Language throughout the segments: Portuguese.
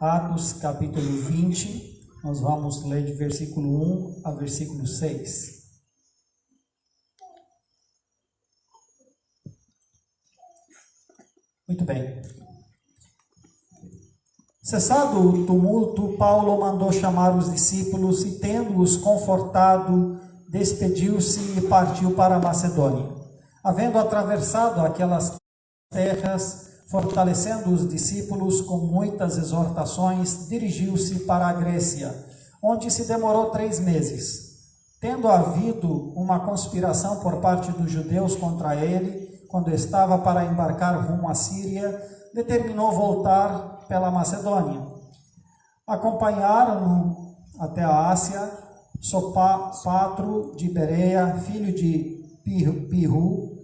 Atos capítulo 20, nós vamos ler de versículo 1 a versículo 6. Muito bem. Cessado o tumulto, Paulo mandou chamar os discípulos e, tendo-os confortado, despediu-se e partiu para a Macedônia. Havendo atravessado aquelas terras, fortalecendo os discípulos com muitas exortações, dirigiu-se para a Grécia, onde se demorou 3 meses. Tendo havido uma conspiração por parte dos judeus contra ele, quando estava para embarcar rumo à Síria, determinou voltar pela Macedônia. Acompanharam-no até a Ásia Sopatro de Bereia, filho de Pirro,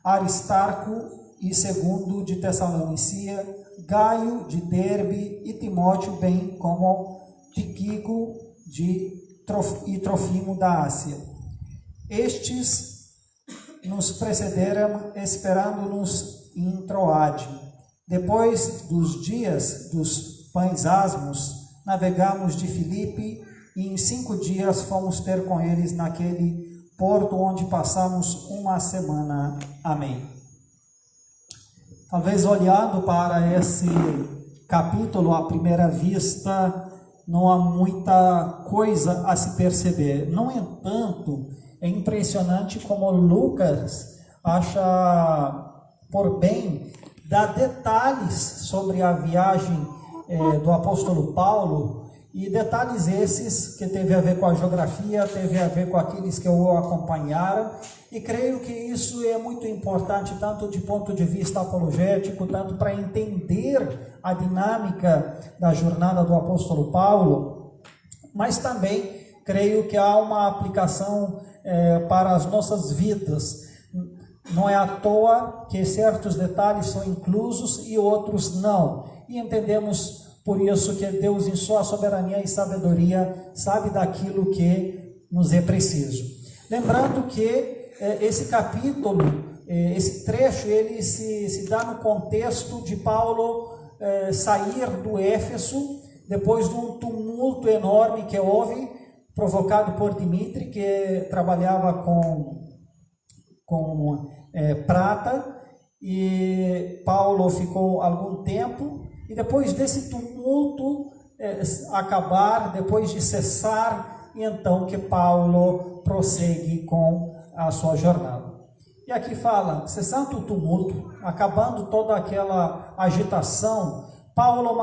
Aristarco e Segundo de Tessalonicia, Gaio de Derbe e Timóteo, bem como Tíquico e Trofimo da Ásia. Estes nos precederam, esperando-nos em Troade. Depois dos dias dos pães asmos, navegamos de Filipe e em 5 dias fomos ter com eles naquele porto onde passamos uma semana. Amém. Talvez olhando para esse capítulo à primeira vista, não há muita coisa a se perceber. No entanto, é impressionante como Lucas acha por bem dar detalhes sobre a viagem do apóstolo Paulo, e detalhes esses que teve a ver com a geografia, teve a ver com aqueles que o acompanharam, e creio que isso é muito importante, tanto de ponto de vista apologético, tanto para entender a dinâmica da jornada do apóstolo Paulo, mas também creio que há uma aplicação para as nossas vidas. Não é à toa que certos detalhes são inclusos e outros não, e entendemos por isso que Deus, em sua soberania e sabedoria, sabe daquilo que nos é preciso. Lembrando que esse capítulo, esse trecho, ele se dá no contexto de Paulo sair do Éfeso, depois de um tumulto enorme que houve, provocado por Dimitri, que trabalhava com prata, e Paulo ficou algum tempo, e depois desse tumulto acabar, depois de cessar, então que Paulo prossegue com a sua jornada. E aqui fala, cessando o tumulto, acabando toda aquela agitação, Paulo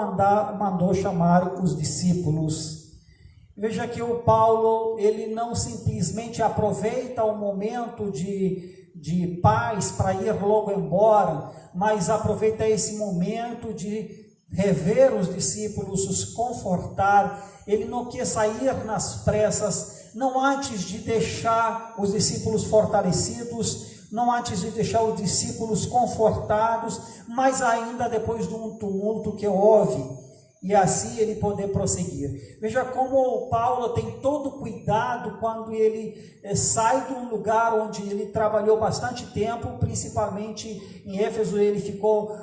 mandou chamar os discípulos. Veja que o Paulo, ele não simplesmente aproveita o momento de paz para ir logo embora, mas aproveita esse momento de rever os discípulos, os confortar. Ele não quer sair nas pressas, não antes de deixar os discípulos fortalecidos, não antes de deixar os discípulos confortados, mas ainda depois de um tumulto que houve, e assim ele poder prosseguir. Veja como Paulo tem todo cuidado quando ele sai de um lugar onde ele trabalhou bastante tempo, principalmente em Éfeso. Ele ficou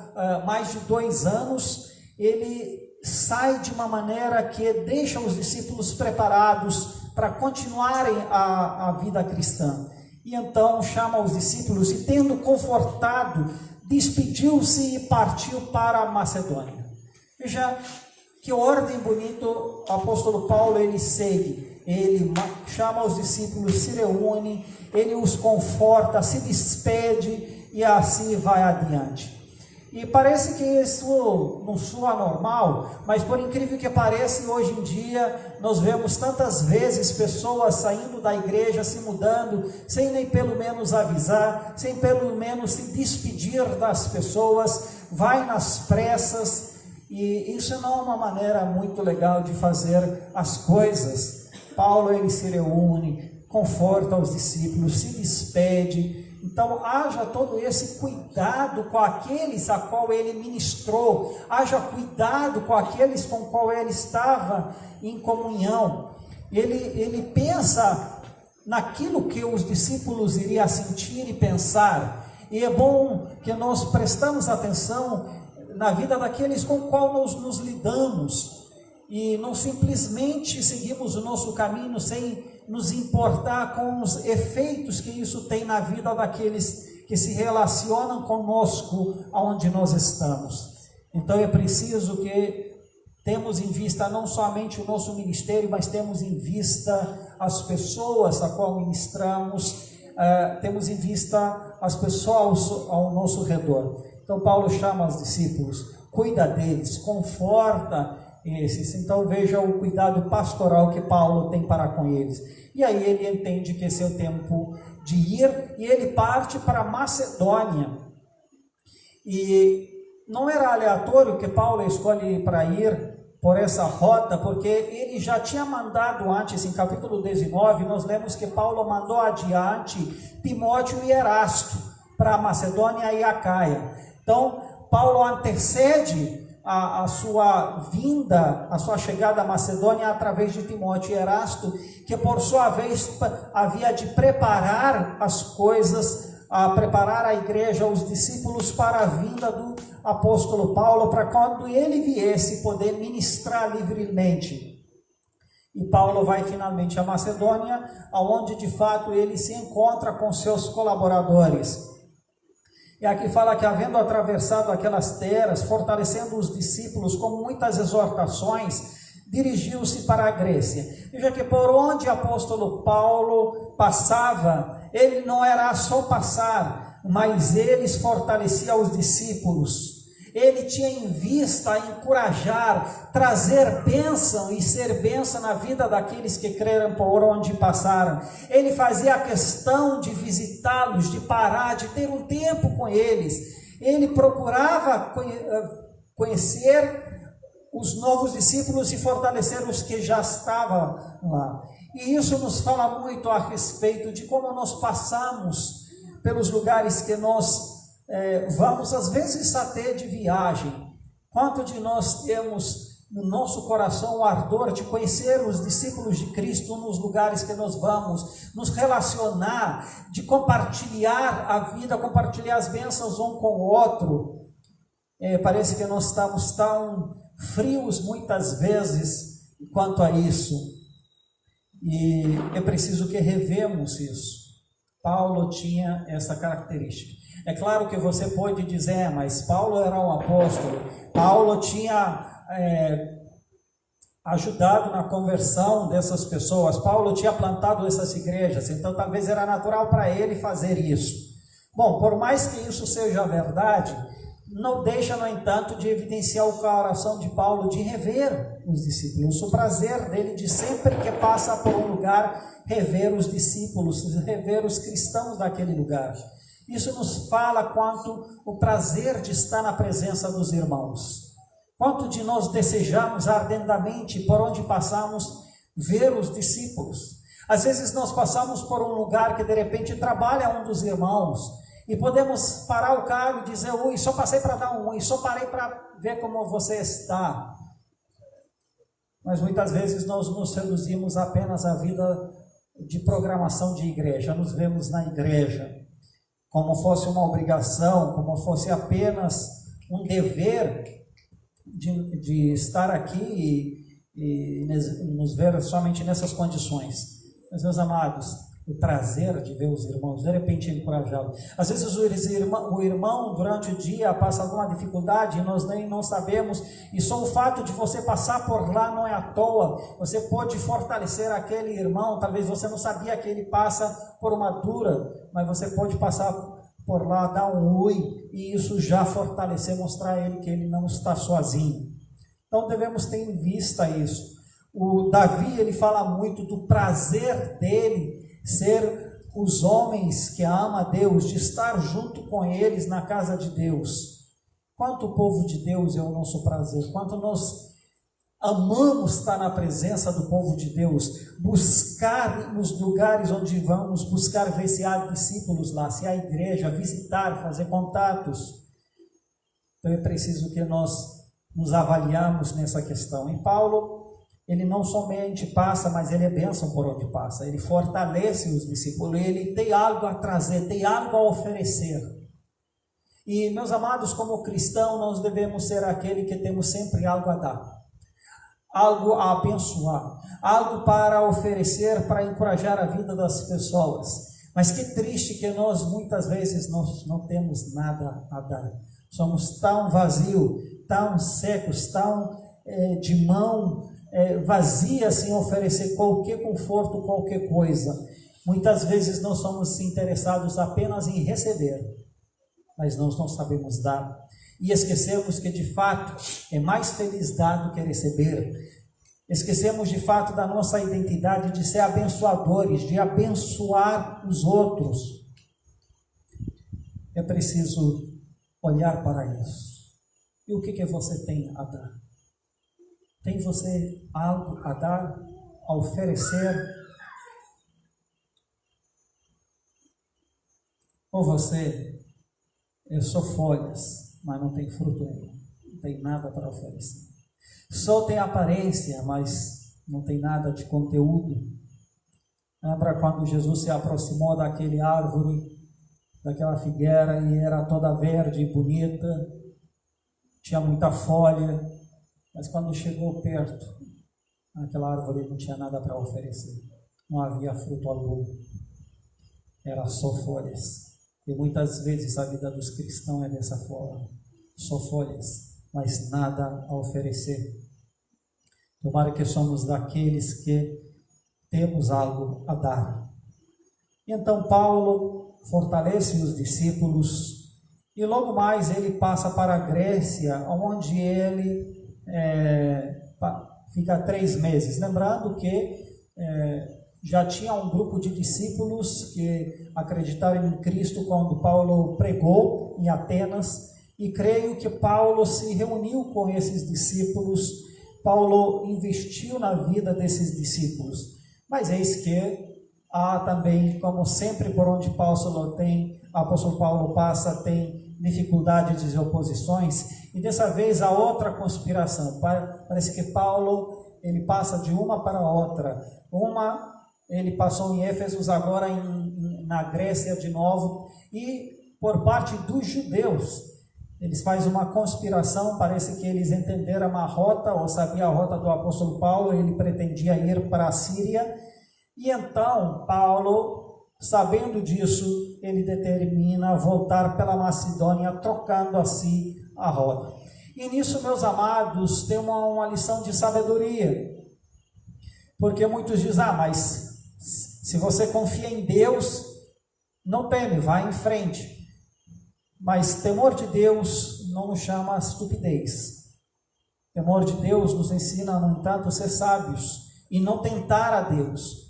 mais de 2 anos. Ele sai de uma maneira que deixa os discípulos preparados para continuarem a vida cristã. E então chama os discípulos e, tendo confortado, despediu-se e partiu para a Macedônia. Veja que ordem bonita o apóstolo Paulo ele segue. Ele chama os discípulos, se reúne, ele os conforta, se despede e assim vai adiante. E parece que isso não soa normal, mas por incrível que pareça, hoje em dia nós vemos tantas vezes pessoas saindo da igreja, se mudando, sem nem pelo menos avisar, sem pelo menos se despedir das pessoas, vai nas pressas, e isso não é uma maneira muito legal de fazer as coisas. Paulo ele se reúne, conforta os discípulos, se despede. Então haja todo esse cuidado com aqueles a qual ele ministrou, haja cuidado com aqueles com qual ele estava em comunhão. Ele pensa naquilo que os discípulos iriam sentir e pensar, e é bom que nós prestamos atenção na vida daqueles com os quais nós nos lidamos, e não simplesmente seguimos o nosso caminho sem nos importar com os efeitos que isso tem na vida daqueles que se relacionam conosco aonde nós estamos. Então é preciso que temos em vista não somente o nosso ministério, mas temos em vista as pessoas a qual ministramos, temos em vista as pessoas ao nosso redor. Então Paulo chama os discípulos, cuida deles, conforta esses. Então veja o cuidado pastoral que Paulo tem para com eles. E aí ele entende que esse é o tempo de ir, e ele parte para Macedônia. E não era aleatório que Paulo escolhe para ir por essa rota, porque ele já tinha mandado antes, em capítulo 19, nós lemos que Paulo mandou adiante Timóteo e Erasto para a Macedônia e Acaia. Então, Paulo antecede a sua vinda, a sua chegada à Macedônia através de Timóteo e Erasto, que por sua vez havia de preparar as coisas, a preparar a igreja, os discípulos para a vinda do apóstolo Paulo, para quando ele viesse poder ministrar livremente. E Paulo vai finalmente à Macedônia, aonde de fato ele se encontra com seus colaboradores. E aqui fala que, havendo atravessado aquelas terras, fortalecendo os discípulos com muitas exortações, dirigiu-se para a Grécia. Veja que por onde o apóstolo Paulo passava, ele não era só passar, mas ele fortalecia os discípulos. Ele tinha em vista encorajar, trazer bênção e ser bênção na vida daqueles que creram por onde passaram. Ele fazia a questão de visitá-los, de parar, de ter um tempo com eles. Ele procurava conhecer os novos discípulos e fortalecer os que já estavam lá. E isso nos fala muito a respeito de como nós passamos pelos lugares que nós vamos, às vezes até de viagem. Quanto de nós temos no nosso coração o ardor de conhecer os discípulos de Cristo nos lugares que nós vamos, nos relacionar, de compartilhar a vida, compartilhar as bênçãos um com o outro. Parece que nós estamos tão frios muitas vezes quanto a isso, e é preciso que revemos isso. Paulo tinha essa característica. É claro que você pode dizer, mas Paulo era um apóstolo, Paulo tinha ajudado na conversão dessas pessoas, Paulo tinha plantado essas igrejas, então talvez era natural para ele fazer isso. Bom, por mais que isso seja verdade, não deixa, no entanto, de evidenciar o coração de Paulo de rever os discípulos, o prazer dele de sempre que passa por um lugar, rever os discípulos, rever os cristãos daquele lugar. Isso nos fala quanto o prazer de estar na presença dos irmãos. Quanto de nós desejamos ardentemente, por onde passamos, ver os discípulos. Às vezes nós passamos por um lugar que de repente trabalha um dos irmãos, e podemos parar o carro e dizer, ui, só passei para dar um oi, só parei para ver como você está. Mas muitas vezes nós nos reduzimos apenas à vida de programação de igreja, nos vemos na igreja como fosse uma obrigação, como fosse apenas um dever de estar aqui e nos ver somente nessas condições. Mas, meus amados, o prazer de ver os irmãos, de repente encorajá-los. Às vezes o irmão durante o dia passa alguma dificuldade e nós nem não sabemos, e só o fato de você passar por lá não é à toa. Você pode fortalecer aquele irmão, talvez você não sabia que ele passa por uma dura, mas você pode passar por lá, dar um oi, e isso já fortalecer, mostrar a ele que ele não está sozinho. Então devemos ter em vista isso. O Davi, ele fala muito do prazer dele ser os homens que amam a Deus, de estar junto com eles na casa de Deus. Quanto o povo de Deus é o nosso prazer, quanto nós amamos estar na presença do povo de Deus, buscar nos lugares onde vamos, buscar ver se há discípulos lá, se há igreja, visitar, fazer contatos. Então é preciso que nós nos avaliamos nessa questão. E Paulo, ele não somente passa, mas ele é bênção por onde passa. Ele fortalece os discípulos, ele tem algo a trazer, tem algo a oferecer. E, meus amados, como cristãos, nós devemos ser aquele que temos sempre algo a dar, algo a abençoar, algo para oferecer, para encorajar a vida das pessoas. Mas que triste que nós, muitas vezes, nós não temos nada a dar. Somos tão vazios, tão secos, tão de mão vazia, sem oferecer qualquer conforto, qualquer coisa. Muitas vezes nós somos interessados apenas em receber, mas nós não sabemos dar. E esquecemos que, de fato, é mais feliz dar do que receber. Esquecemos, de fato, da nossa identidade de ser abençoadores, de abençoar os outros. É preciso olhar para isso. E o que você tem a dar? Tem você algo a dar, a oferecer? Ou você é só folhas, mas não tem fruto nenhum, não tem nada para oferecer? Só tem aparência, mas não tem nada de conteúdo. Lembra quando Jesus se aproximou daquele árvore, daquela figueira, e era toda verde e bonita, tinha muita folha, mas quando chegou perto, aquela árvore não tinha nada para oferecer, não havia fruto algum, era só folhas. E muitas vezes a vida dos cristãos é dessa forma, só folhas, mas nada a oferecer. Tomara que somos daqueles que temos algo a dar. Então Paulo fortalece os discípulos e logo mais ele passa para a Grécia, onde ele fica 3 meses. Lembrando que já tinha um grupo de discípulos que acreditaram em Cristo quando Paulo pregou em Atenas, e creio que Paulo se reuniu com esses discípulos, Paulo investiu na vida desses discípulos. Mas eis que há também, como sempre, por onde o apóstolo Paulo passa, tem dificuldades e oposições, e dessa vez há outra conspiração. Parece que Paulo, ele passa de uma para outra. Ele passou em Éfeso, agora na Grécia de novo, e por parte dos judeus, eles fazem uma conspiração. Parece que eles entenderam uma rota, ou sabiam a rota do apóstolo Paulo. Ele pretendia ir para a Síria, e então Paulo, sabendo disso, ele determina voltar pela Macedônia, trocando assim a rota. E nisso, meus amados, tem uma lição de sabedoria, porque muitos dizem, mas se você confia em Deus, não teme, vai em frente. Mas temor de Deus não nos chama a estupidez. Temor de Deus nos ensina, no entanto, a ser sábios e não tentar a Deus.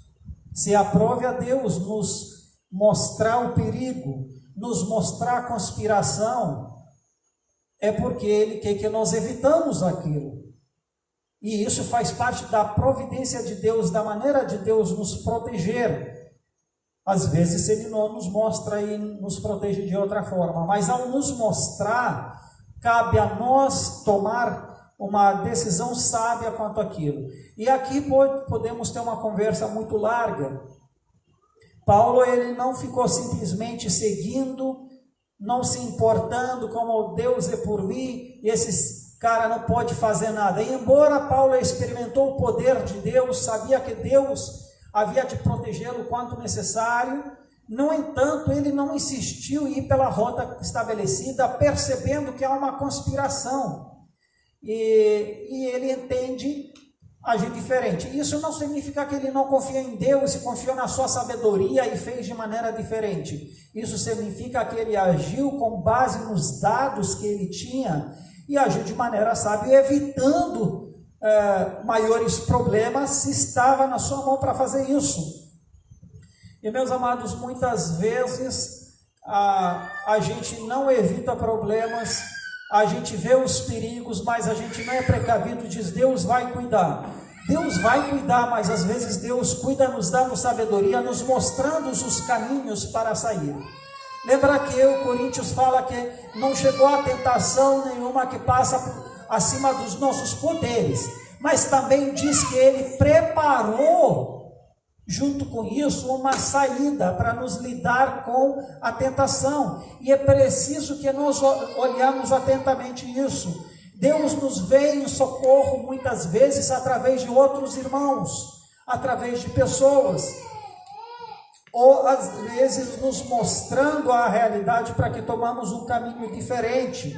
Se aprove a Deus nos mostrar o perigo, nos mostrar a conspiração, é porque Ele quer que nós evitamos aquilo. E isso faz parte da providência de Deus, da maneira de Deus nos proteger. Às vezes Ele não nos mostra e nos protege de outra forma, mas ao nos mostrar, cabe a nós tomar uma decisão sábia quanto àquilo. E aqui podemos ter uma conversa muito larga. Paulo, ele não ficou simplesmente seguindo, não se importando como Deus é por mim, e esses cara não pode fazer nada. E embora Paulo experimentou o poder de Deus, sabia que Deus havia de protegê-lo quanto necessário, no entanto, ele não insistiu em ir pela rota estabelecida, percebendo que há uma conspiração. E ele entende agir diferente. Isso não significa que ele não confia em Deus e confiou na sua sabedoria e fez de maneira diferente. Isso significa que ele agiu com base nos dados que ele tinha e agiu de maneira sábia, evitando maiores problemas se estava na sua mão para fazer isso. E, meus amados, muitas vezes a gente não evita problemas, a gente vê os perigos, mas a gente não é precavido, diz Deus vai cuidar. Deus vai cuidar, mas às vezes Deus cuida nos dando sabedoria, nos mostrando os caminhos para sair. Lembra que o Coríntios fala que não chegou a tentação nenhuma que passa acima dos nossos poderes, mas também diz que Ele preparou junto com isso, uma saída para nos lidar com a tentação. E é preciso que nós olhamos atentamente isso. Deus nos vem em socorro muitas vezes através de outros irmãos, através de pessoas, ou às vezes nos mostrando a realidade para que tomamos um caminho diferente.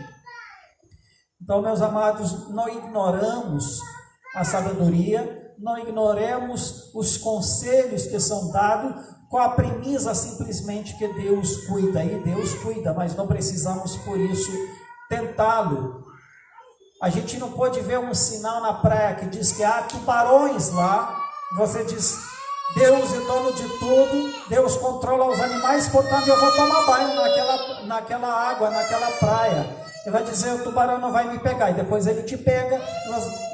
Então, meus amados, não ignoramos a sabedoria, não ignoremos os conselhos que são dados com a premissa simplesmente que Deus cuida. E Deus cuida, mas não precisamos por isso tentá-lo. A gente não pode ver um sinal na praia que diz que há tubarões lá. Você diz, Deus é dono de tudo, Deus controla os animais, portanto eu vou tomar banho naquela água, naquela praia. Ele vai dizer, o tubarão não vai me pegar, e depois ele te pega,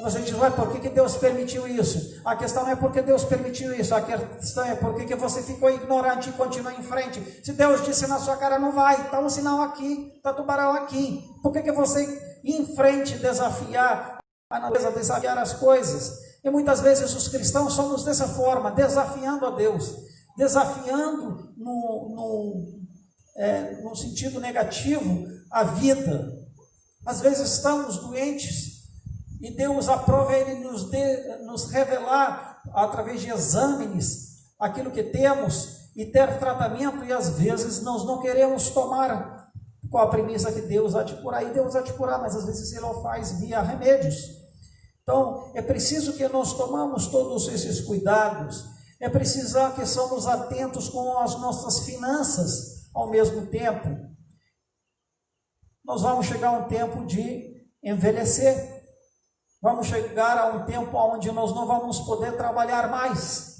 você diz, ué, por que Deus permitiu isso? A questão não é porque Deus permitiu isso, a questão é por que você ficou ignorante e continua em frente. Se Deus disse na sua cara, não vai, está um sinal aqui, está tubarão aqui. Por que você ir em frente, desafiar a natureza, desafiar as coisas? E muitas vezes os cristãos somos dessa forma, desafiando a Deus, desafiando no sentido negativo a vida. Às vezes estamos doentes e Deus aprova Ele nos revelar através de exames aquilo que temos e ter tratamento, e às vezes nós não queremos tomar com a premissa que Deus há de curar, e Deus há de curar, mas às vezes Ele o faz via remédios. Então, é preciso que nós tomamos todos esses cuidados, é preciso que somos atentos com as nossas finanças ao mesmo tempo. Nós vamos chegar a um tempo de envelhecer, vamos chegar a um tempo onde nós não vamos poder trabalhar mais,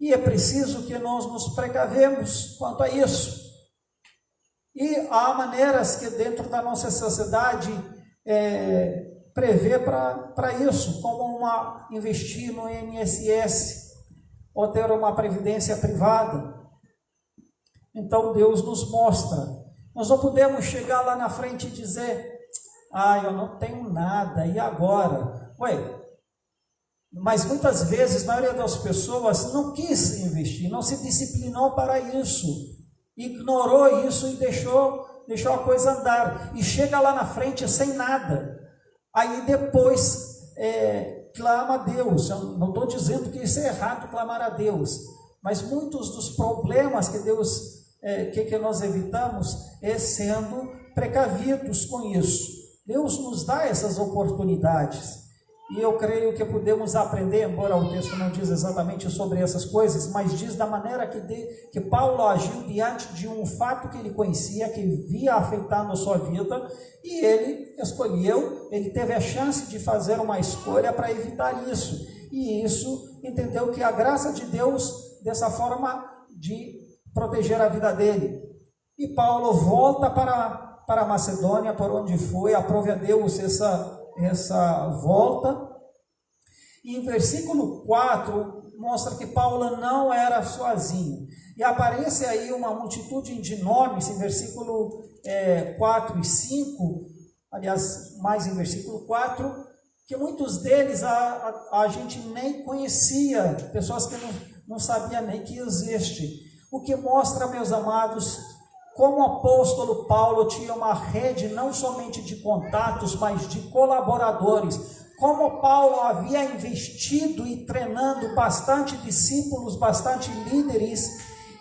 e é preciso que nós nos precavemos quanto a isso. E há maneiras que dentro da nossa sociedade prevê para isso, como investir no INSS, ou ter uma previdência privada. Então Deus nos mostra. Nós não podemos chegar lá na frente e dizer, eu não tenho nada, e agora? Mas muitas vezes, a maioria das pessoas não quis investir, não se disciplinou para isso, ignorou isso e deixou a coisa andar, e chega lá na frente sem nada. Aí depois clama a Deus. Eu não estou dizendo que isso é errado, clamar a Deus, mas muitos dos problemas que que nós evitamos é sendo precavidos com isso. Deus nos dá essas oportunidades, e eu creio que podemos aprender, embora o texto não diz exatamente sobre essas coisas, mas diz da maneira que Paulo agiu diante de um fato que ele conhecia, que via afetando a sua vida, e ele escolheu, ele teve a chance de fazer uma escolha para evitar isso, e isso entendeu que a graça de Deus, dessa forma de proteger a vida dele. E Paulo volta para a Macedônia, por onde foi, aprove a Deus essa volta, e em versículo 4 mostra que Paulo não era sozinho, e aparece aí uma multitude de nomes em versículo 4 e 5, aliás, mais em versículo 4, que muitos deles a gente nem conhecia, pessoas que não sabia nem que existe, o que mostra, meus amados, como o apóstolo Paulo tinha uma rede não somente de contatos, mas de colaboradores. Como Paulo havia investido e treinando bastante discípulos, bastante líderes,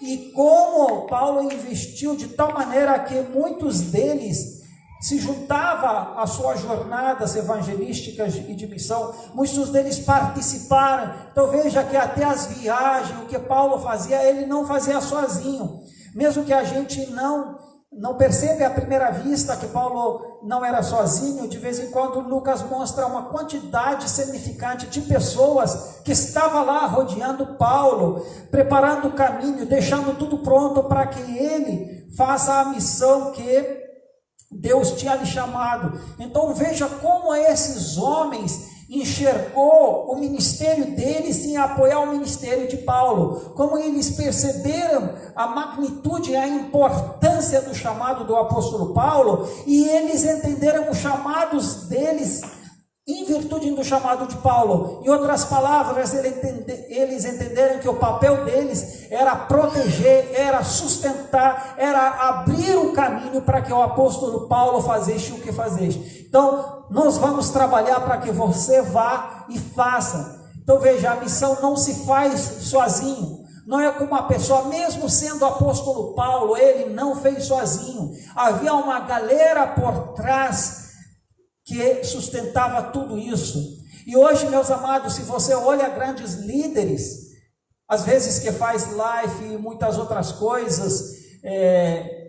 e como Paulo investiu de tal maneira que muitos deles se juntavam às suas jornadas evangelísticas e de missão, muitos deles participaram. Então veja que até as viagens, o que Paulo fazia, ele não fazia sozinho. Mesmo que a gente não percebe à primeira vista que Paulo não era sozinho, de vez em quando Lucas mostra uma quantidade significante de pessoas que estavam lá rodeando Paulo, preparando o caminho, deixando tudo pronto para que ele faça a missão que Deus tinha lhe chamado. Então veja como esses homens enxergou o ministério deles em apoiar o ministério de Paulo, como eles perceberam a magnitude e a importância do chamado do apóstolo Paulo, e eles entenderam os chamados deles em virtude virtude do chamado de Paulo. Em outras palavras, eles entenderam que o papel deles era proteger, era sustentar, era abrir o caminho para que o apóstolo Paulo fizesse o que fazesse. Então, nós vamos trabalhar para que você vá e faça. Então veja, a missão não se faz sozinho. Não é com uma pessoa, mesmo sendo o apóstolo Paulo, ele não fez sozinho. Havia uma galera por trás que sustentava tudo isso. E hoje, meus amados, se você olha grandes líderes, às vezes que faz live e muitas outras coisas,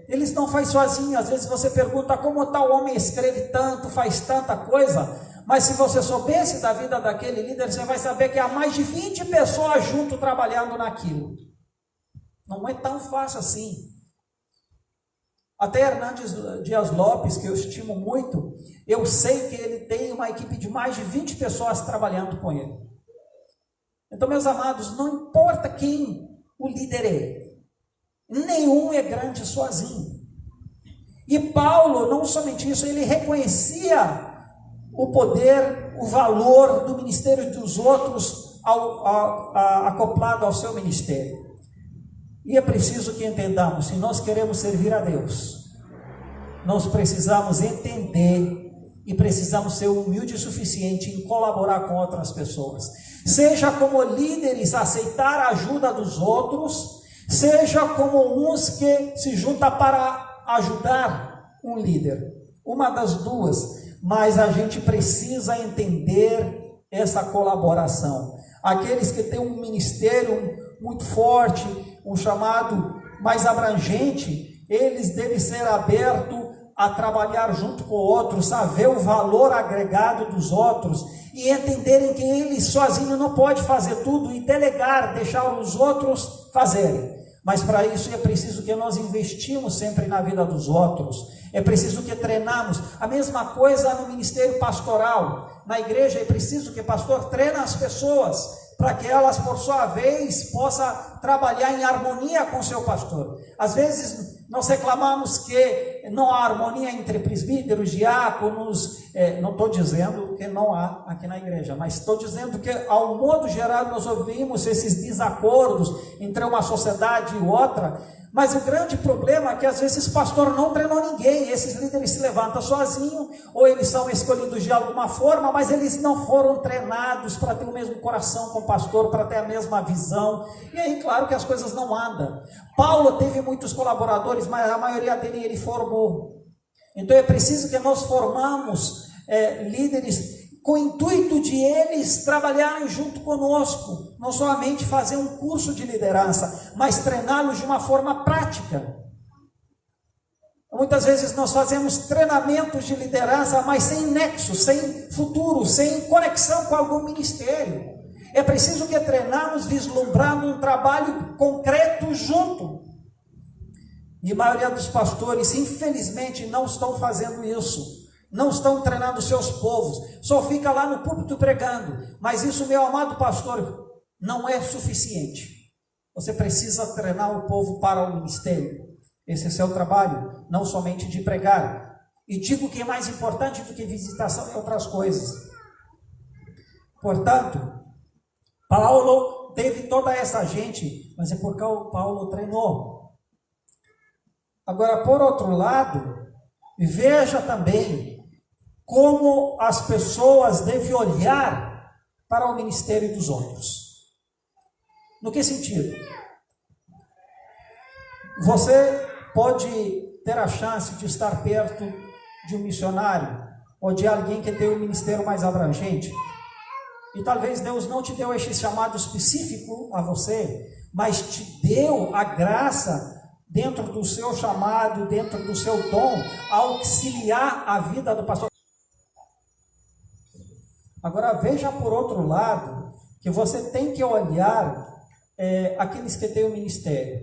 eles não fazem sozinhos. Às vezes você pergunta como tal homem escreve tanto, faz tanta coisa, mas se você soubesse da vida daquele líder, você vai saber que há mais de 20 pessoas junto trabalhando naquilo. Não é tão fácil assim. Até Hernandes Dias Lopes, que eu estimo muito, eu sei que ele tem uma equipe de mais de 20 pessoas trabalhando com ele. Então, meus amados, não importa quem o líder é, nenhum é grande sozinho. E Paulo, não somente isso, ele reconhecia o poder, o valor do ministério dos outros acoplado ao seu ministério. E é preciso que entendamos, se nós queremos servir a Deus, nós precisamos entender e precisamos ser humildes o suficiente em colaborar com outras pessoas. Seja como líderes, aceitar a ajuda dos outros, seja como uns que se juntam para ajudar um líder. Uma das duas. Mas a gente precisa entender essa colaboração. Aqueles que têm um ministério muito forte, um chamado mais abrangente, eles devem ser abertos a trabalhar junto com outros, a ver o valor agregado dos outros e entenderem que eles sozinhos não podem fazer tudo e delegar, deixar os outros fazerem. Mas para isso é preciso que nós investimos sempre na vida dos outros. É preciso que treinamos. A mesma coisa no ministério pastoral. Na igreja é preciso que o pastor treine as pessoas para que elas, por sua vez, possam trabalhar em harmonia com o seu pastor. Às vezes nós reclamamos que não há harmonia entre presbíteros, diáconos. Não estou dizendo que não há aqui na igreja, mas estou dizendo que, ao modo geral, nós ouvimos esses desacordos entre uma sociedade e outra. Mas o grande problema é que às vezes o pastor não treinou ninguém, esses líderes se levantam sozinhos, ou eles são escolhidos de alguma forma, mas eles não foram treinados para ter o mesmo coração com o pastor, para ter a mesma visão, e aí claro que as coisas não andam. Paulo teve muitos colaboradores, mas a maioria dele ele formou. Então é preciso que nós formamos líderes com o intuito de eles trabalharem junto conosco, não somente fazer um curso de liderança, mas treiná-los de uma forma prática. Muitas vezes nós fazemos treinamentos de liderança, mas sem nexo, sem futuro, sem conexão com algum ministério. É preciso que treinamos vislumbrando um trabalho concreto junto. E a maioria dos pastores, infelizmente, não estão fazendo isso. Não estão treinando seus povos, só fica lá no púlpito pregando. Mas isso, meu amado pastor, não é suficiente. Você precisa treinar o povo para o ministério. Esse é seu trabalho, não somente de pregar. E digo que é mais importante do que visitação e outras coisas. Portanto, Paulo teve toda essa gente, mas é porque Paulo treinou. Agora, por outro lado, veja também como as pessoas devem olhar para o ministério dos outros. No que sentido? Você pode ter a chance de estar perto de um missionário ou de alguém que tem um ministério mais abrangente, e talvez Deus não te deu esse chamado específico a você, mas te deu a graça dentro do seu chamado, dentro do seu dom, a auxiliar a vida do pastor. Agora veja por outro lado, que você tem que olhar aqueles que têm o ministério.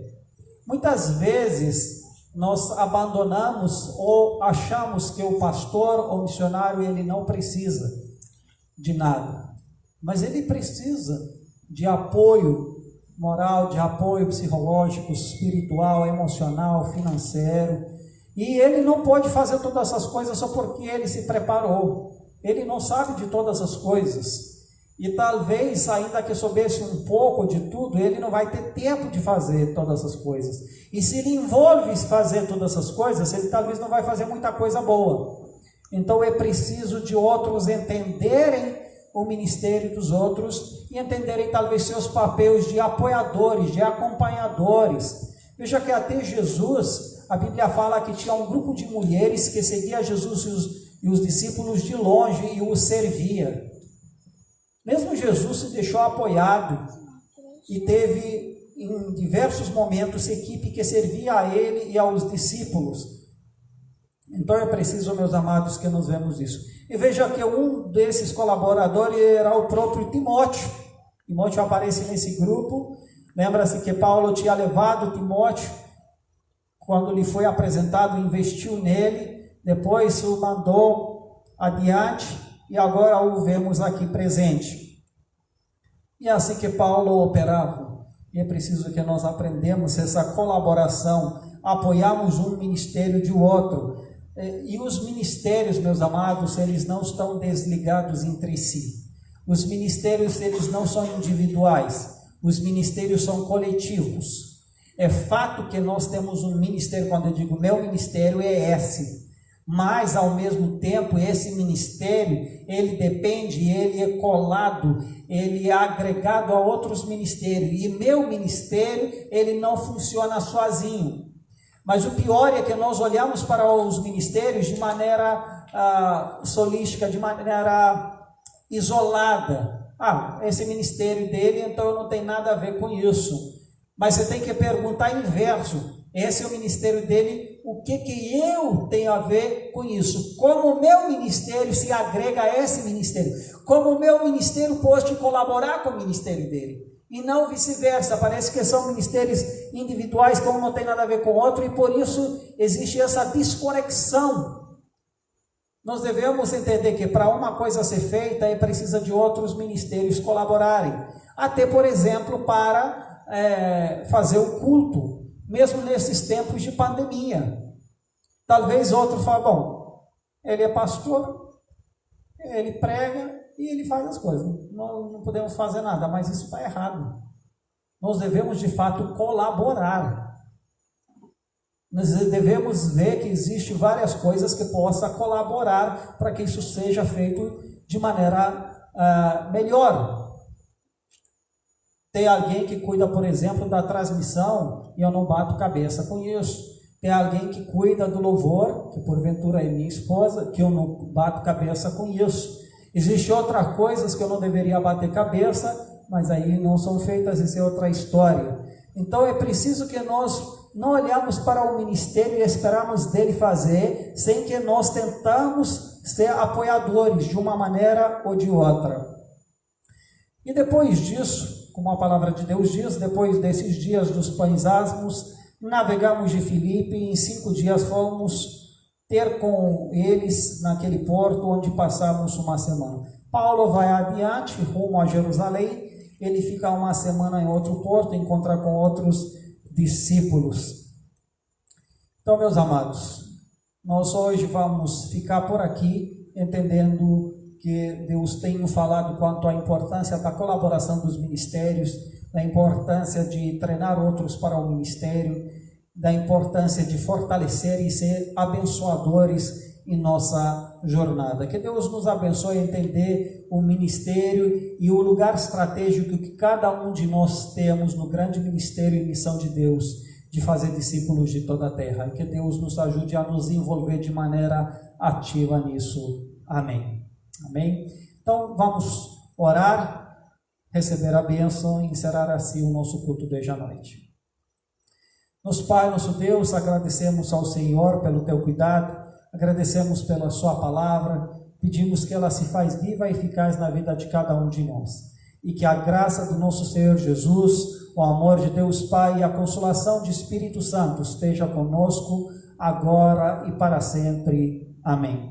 Muitas vezes nós abandonamos ou achamos que o pastor ou missionário ele não precisa de nada, mas ele precisa de apoio moral, de apoio psicológico, espiritual, emocional, financeiro, e ele não pode fazer todas essas coisas só porque ele se preparou. ele não sabe de todas as coisas. E talvez, ainda que soubesse um pouco de tudo, ele não vai ter tempo de fazer todas as coisas. E se ele envolve fazer todas essas coisas, ele talvez não vai fazer muita coisa boa. Então é preciso de outros entenderem o ministério dos outros e entenderem talvez seus papéis de apoiadores, de acompanhadores. Veja que até Jesus, a Bíblia fala que tinha um grupo de mulheres que seguia Jesus e os discípulos de longe e os servia. Mesmo Jesus se deixou apoiado e teve em diversos momentos equipe que servia a ele e aos discípulos. Então é preciso, meus amados, que nós vemos isso. E veja que um desses colaboradores era o próprio Timóteo. Timóteo aparece nesse grupo. Lembra-se que Paulo tinha levado Timóteo, quando lhe foi apresentado, investiu nele, depois o mandou adiante, e agora o vemos aqui presente. E é assim que Paulo operava. E é preciso que nós aprendamos essa colaboração, apoiarmos um ministério de outro. E os ministérios, meus amados, eles não estão desligados entre si. Os ministérios, eles não são individuais. Os ministérios são coletivos. É fato que nós temos um ministério, quando eu digo meu ministério é esse. Mas, ao mesmo tempo, esse ministério, ele depende, ele é colado, ele é agregado a outros ministérios. E meu ministério, ele não funciona sozinho. Mas o pior é que nós olhamos para os ministérios de maneira solística, de maneira isolada. Esse ministério dele, então não tem nada a ver com isso. Mas você tem que perguntar inverso. Esse é o ministério dele, o que eu tenho a ver com isso? Como o meu ministério se agrega a esse ministério? Como o meu ministério pode colaborar com o ministério dele? E não vice-versa, parece que são ministérios individuais, como não tem nada a ver com o outro, e por isso existe essa desconexão. Nós devemos entender que para uma coisa ser feita, é precisa de outros ministérios colaborarem. Até, por exemplo, para fazer o culto, mesmo nesses tempos de pandemia. Talvez outro fale, bom, ele é pastor, ele prega, e ele faz as coisas, não podemos fazer nada, mas isso está errado. Nós devemos de fato colaborar. Nós devemos ver que existem várias coisas que possam colaborar para que isso seja feito de maneira melhor. Tem alguém que cuida, por exemplo, da transmissão e eu não bato cabeça com isso. Tem alguém que cuida do louvor, que porventura é minha esposa, que eu não bato cabeça com isso. Existem outras coisas que eu não deveria bater cabeça, mas aí não são feitas, isso é outra história. Então é preciso que nós não olhamos para o ministério e esperamos dele fazer, sem que nós tentamos ser apoiadores de uma maneira ou de outra. E depois disso, como a palavra de Deus diz, depois desses dias dos pães asmos, navegamos de Filipe e em 5 dias fomos ter com eles naquele porto onde passamos uma semana. Paulo vai adiante, rumo a Jerusalém, ele fica uma semana em outro porto, encontra com outros discípulos. Então, meus amados, nós hoje vamos ficar por aqui, entendendo que Deus tem falado quanto à importância da colaboração dos ministérios, da importância de treinar outros para o ministério, da importância de fortalecer e ser abençoadores em nossa jornada. Que Deus nos abençoe a entender o ministério e o lugar estratégico que cada um de nós temos no grande ministério e missão de Deus, de fazer discípulos de toda a terra. E que Deus nos ajude a nos envolver de maneira ativa nisso. Amém. Amém? Então vamos orar, receber a bênção e encerrar assim o nosso culto de hoje à noite. Nosso Pai, nosso Deus, agradecemos ao Senhor pelo Teu cuidado, agradecemos pela Sua palavra, pedimos que ela se faz viva e eficaz na vida de cada um de nós. E que a graça do nosso Senhor Jesus, o amor de Deus Pai e a consolação de Espírito Santo esteja conosco agora e para sempre. Amém.